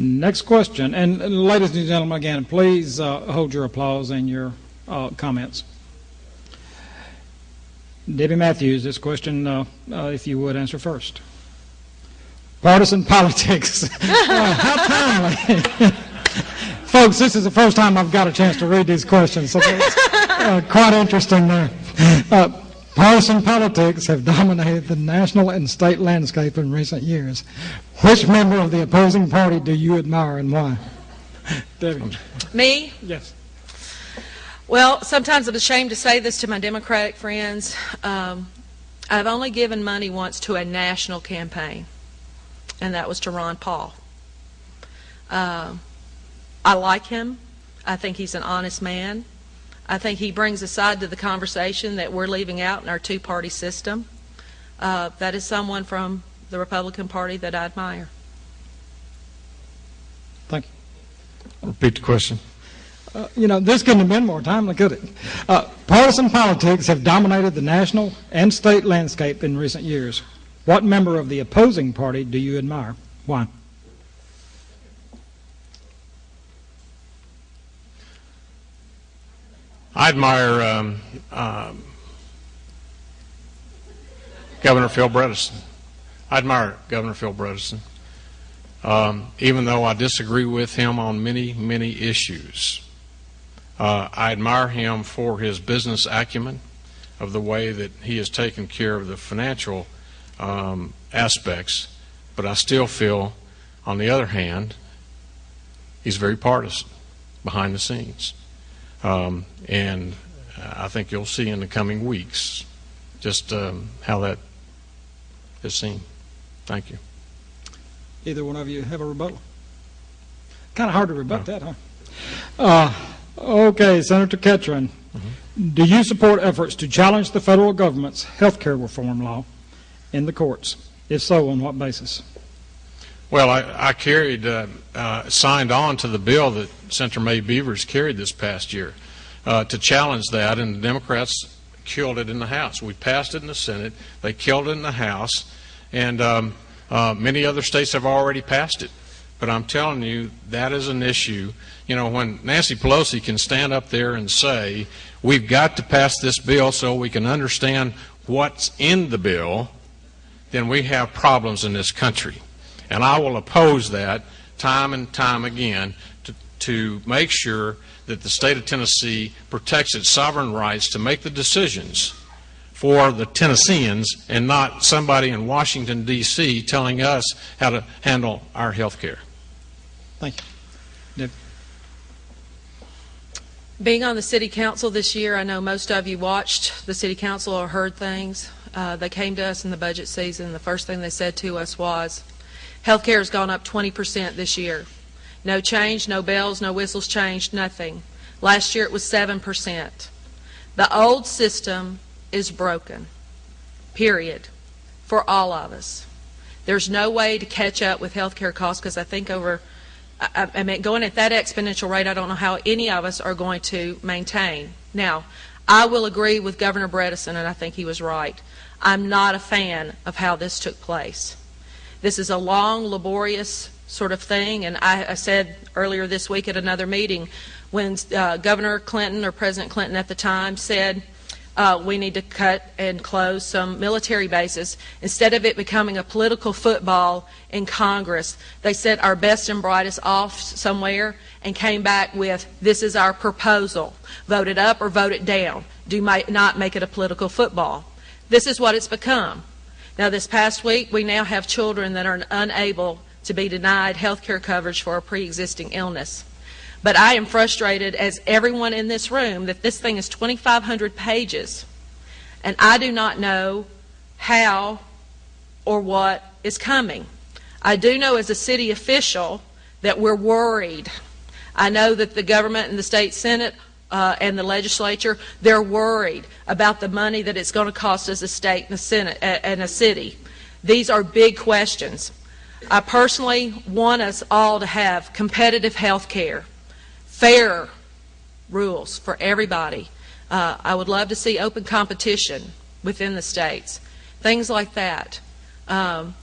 Next question, and ladies and gentlemen, again, please hold your applause and your comments. Debbie Matthews, this question, if you would answer first. Partisan politics. How timely. Folks, this is the first time I've got a chance to read these questions, so it's quite interesting there. Partisan politics have dominated the national and state landscape in recent years. Which member of the opposing party do you admire and why? Debbie. Me? Yes. Well, sometimes I'm ashamed to say this to my Democratic friends. I've only given money once to a national campaign, and that was to Ron Paul. I like him. I think he's an honest man. I think he brings a side to the conversation that we're leaving out in our two-party system. That is someone from the Republican Party that I admire. Thank you. Repeat the question. This couldn't have been more timely, could it? Partisan politics have dominated the national and state landscape in recent years. What member of the opposing party do you admire? Why? I admire Governor Phil Bredesen. I admire Governor Phil Bredesen, even though I disagree with him on many, many issues. I admire him for his business acumen, of the way that he has taken care of the financial aspects, but I still feel, on the other hand, he's very partisan behind the scenes. And I think you'll see in the coming weeks just how that is seen. Thank you. Either one of you have a rebuttal? Kind of hard to rebut that, huh? Okay, Senator Ketron, do you support efforts to challenge the federal government's health care reform law in the courts? If so, on what basis? Well, I signed on to the bill that Senator May Beavers carried this past year to challenge that, and the Democrats killed it in the House. We passed it in the Senate. They killed it in the House, and many other states have already passed it. But I'm telling you, that is an issue. When Nancy Pelosi can stand up there and say, we've got to pass this bill so we can understand what's in the bill, then we have problems in this country. And I will oppose that time and time again to make sure that the state of Tennessee protects its sovereign rights to make the decisions for the Tennesseans and not somebody in Washington, D.C. telling us how to handle our health care. Thank you. Being on the City Council this year, I know most of you watched the City Council or heard things. They came to us in the budget season. The first thing they said to us was, health care has gone up 20% this year. No change, no bells, no whistles changed, nothing. Last year it was 7%. The old system is broken, period, for all of us. There's no way to catch up with health care costs because I think going at that exponential rate, I don't know how any of us are going to maintain. Now, I will agree with Governor Bredesen, and I think he was right. I'm not a fan of how this took place. This is a long, laborious sort of thing, and I said earlier this week at another meeting when Governor Clinton, or President Clinton at the time, said we need to cut and close some military bases, instead of it becoming a political football in Congress, they sent our best and brightest off somewhere and came back with, this is our proposal. Vote it up or vote it down. Do not make it a political football. This is what it's become. Now, this past week, we now have children that are unable to be denied health care coverage for a pre-existing illness. But I am frustrated, as everyone in this room, that this thing is 2,500 pages, and I do not know how or what is coming. I do know as a city official that we're worried. I know that the government and the state Senate and the legislature, they're worried about the money that it's going to cost us, a state and a Senate and a city. These are big questions. I personally want us all to have competitive health care, fair rules for everybody. I would love to see open competition within the states, things like that. I'm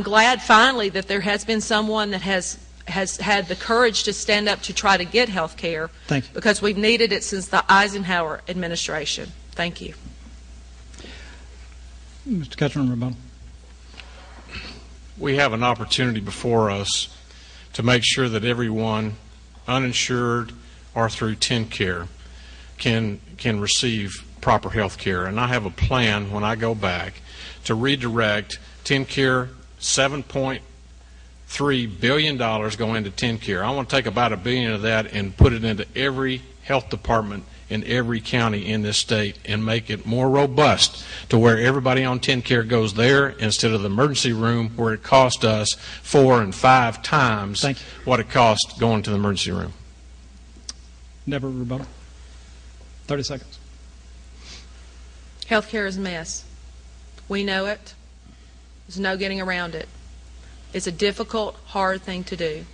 glad finally that there has been someone that has has had the courage to stand up to try to get health care. Thank you. Because we've needed it since the Eisenhower administration. Thank you. Mr. Ketchum, rebuttal. We have an opportunity before us to make sure that everyone, uninsured or through TennCare, can receive proper health care. And I have a plan when I go back to redirect TennCare, $7.3 billion going into TennCare. I want to take about $1 billion of that and put it into every health department in every county in this state and make it more robust to where everybody on TennCare goes there instead of the emergency room where it cost us 4 and 5 times what it cost going to the emergency room. Never rebuttal. 30 seconds. Healthcare is a mess. We know it. There's no getting around it. It's a difficult, hard thing to do.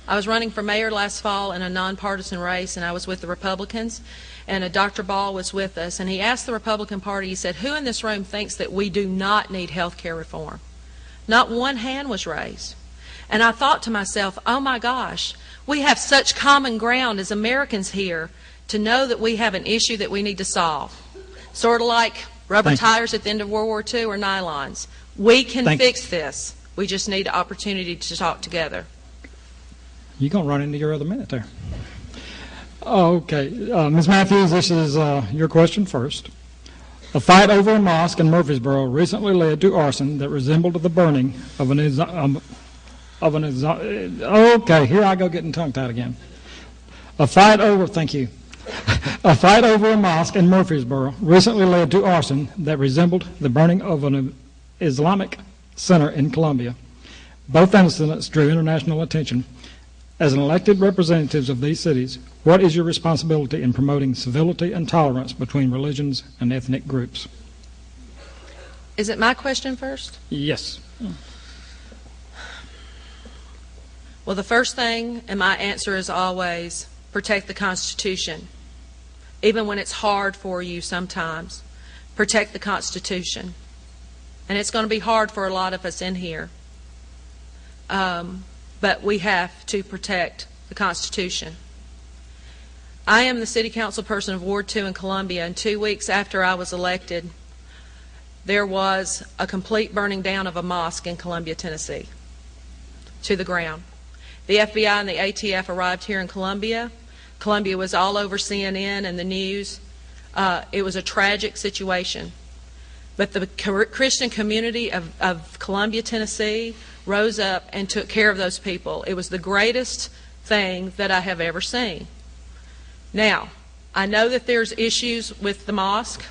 I was running for mayor last fall in a nonpartisan race, and I was with the Republicans, and Dr. Ball was with us, and he asked the Republican Party, he said, who in this room thinks that we do not need health care reform? Not one hand was raised. And I thought to myself, oh my gosh, we have such common ground as Americans here to know that we have an issue that we need to solve. Sort of like rubber tires at the end of World War II or nylons. We can fix this. We just need an opportunity to talk together. You're going to run into your other minute there. Okay. Ms. Matthews, this is your question first. A fight over a mosque in Murfreesboro recently led to arson that resembled the burning of okay, here I go getting tongue-tied again. A fight over a mosque in Murfreesboro recently led to arson that resembled the burning of an Islamic center in Columbia. Both incidents drew international attention. As an elected representatives of these cities, what is your responsibility in promoting civility and tolerance between religions and ethnic groups? Is it my question first? Yes. Well, the first thing, and my answer is always, protect the Constitution. Even when it's hard for you sometimes, protect the Constitution. And it's going to be hard for a lot of us in here. But we have to protect the Constitution. I am the city council person of Ward 2 in Columbia, and 2 weeks after I was elected, there was a complete burning down of a mosque in Columbia, Tennessee, to the ground. The FBI and the ATF arrived here in Columbia. Columbia was all over CNN and the news. It was a tragic situation. But the Christian community of Columbia, Tennessee, rose up and took care of those people. It was the greatest thing that I have ever seen. Now, I know that there's issues with the mosque.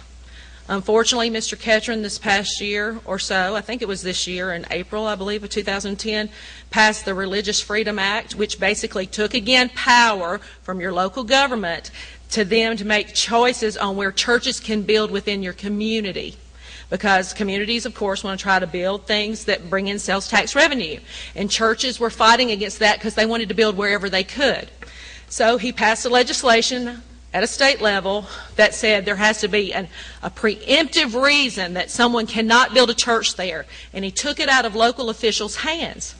Unfortunately, Mr. Ketchum this past year or so, I think it was this year in April, I believe, of 2010, passed the Religious Freedom Act, which basically took again power from your local government to them to make choices on where churches can build within your community. Because communities, of course, want to try to build things that bring in sales tax revenue. And churches were fighting against that because they wanted to build wherever they could. So he passed a legislation at a state level that said there has to be a preemptive reason that someone cannot build a church there. And he took it out of local officials' hands.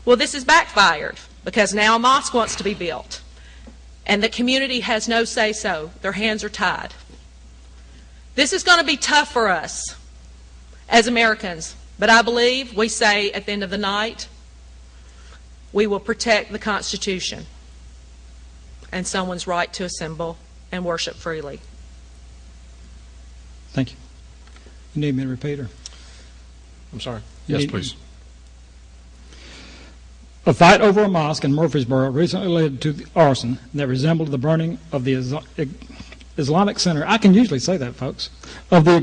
Well, this has backfired because now a mosque wants to be built. And the community has no say-so. Their hands are tied. This is going to be tough for us as Americans, but I believe we say at the end of the night, we will protect the Constitution and someone's right to assemble and worship freely. Thank you. You need me to repeat her? I'm sorry. Yes, please. A fight over a mosque in Murfreesboro recently led to the arson that resembled the burning of the Islamic Center, I can usually say that, folks, of the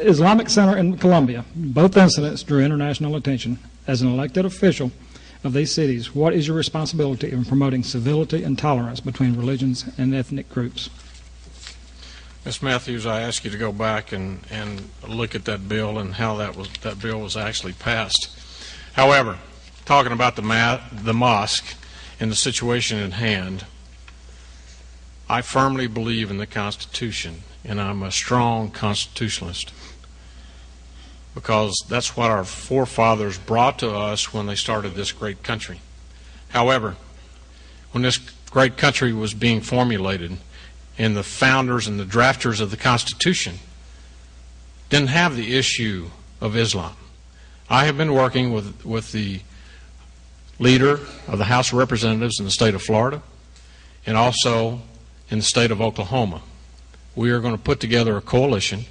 Islamic Center in Columbia. Both incidents drew international attention. As an elected official of these cities, what is your responsibility in promoting civility and tolerance between religions and ethnic groups? Ms. Matthews, I ask you to go back and look at that bill and how that bill was actually passed. However, talking about the mosque and the situation at hand, I firmly believe in the Constitution, and I'm a strong constitutionalist because that's what our forefathers brought to us when they started this great country. However, when this great country was being formulated, and the founders and the drafters of the Constitution didn't have the issue of Islam. I have been working with the leader of the House of Representatives in the state of Florida and also in the state of Oklahoma. We are going to put together a coalition,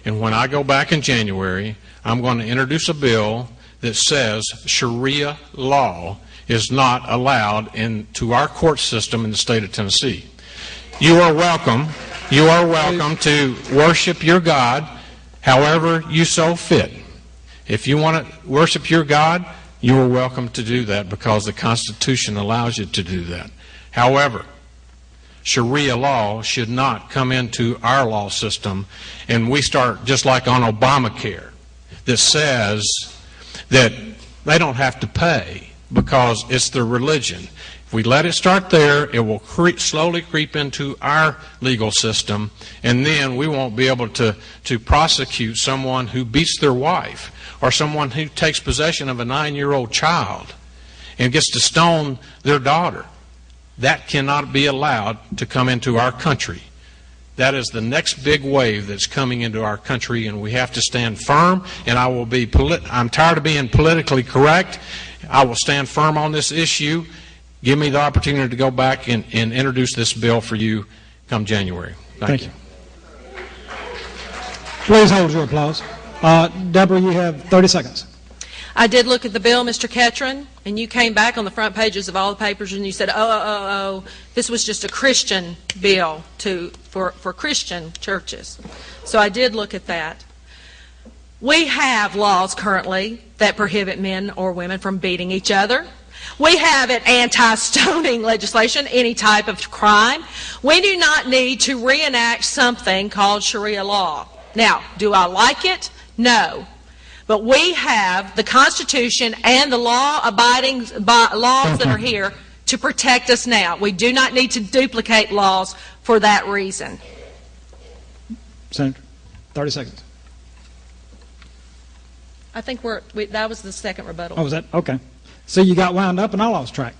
and when I go back in January, I'm going to introduce a bill that says Sharia law is not allowed into our court system in the state of Tennessee. You are welcome to worship your God however you so fit. If you want to worship your God, you are welcome to do that because the Constitution allows you to do that. However, Sharia law should not come into our law system, and we start just like on Obamacare that says that they don't have to pay because it's their religion. If we let it start there, it will slowly creep into our legal system, and then we won't be able to prosecute someone who beats their wife or someone who takes possession of a 9-year-old child and gets to stone their daughter. That cannot be allowed to come into our country. That is the next big wave that's coming into our country, and we have to stand firm, and I'm tired of being politically correct. I will stand firm on this issue. Give me the opportunity to go back and introduce this bill for you come January. Thank you. Please hold your applause. Deborah, you have 30 seconds. I did look at the bill, Mr. Ketron, and you came back on the front pages of all the papers and you said, this was just a Christian bill for Christian churches. So I did look at that. We have laws currently that prohibit men or women from beating each other. We have an anti-stoning legislation, any type of crime. We do not need to reenact something called Sharia law. Now, do I like it? No. But we have the Constitution and the law-abiding laws that are here to protect us now. We do not need to duplicate laws for that reason. Senator, 30 seconds. I think that was the second rebuttal. Oh, was that? Okay. So you got wound up and I lost track.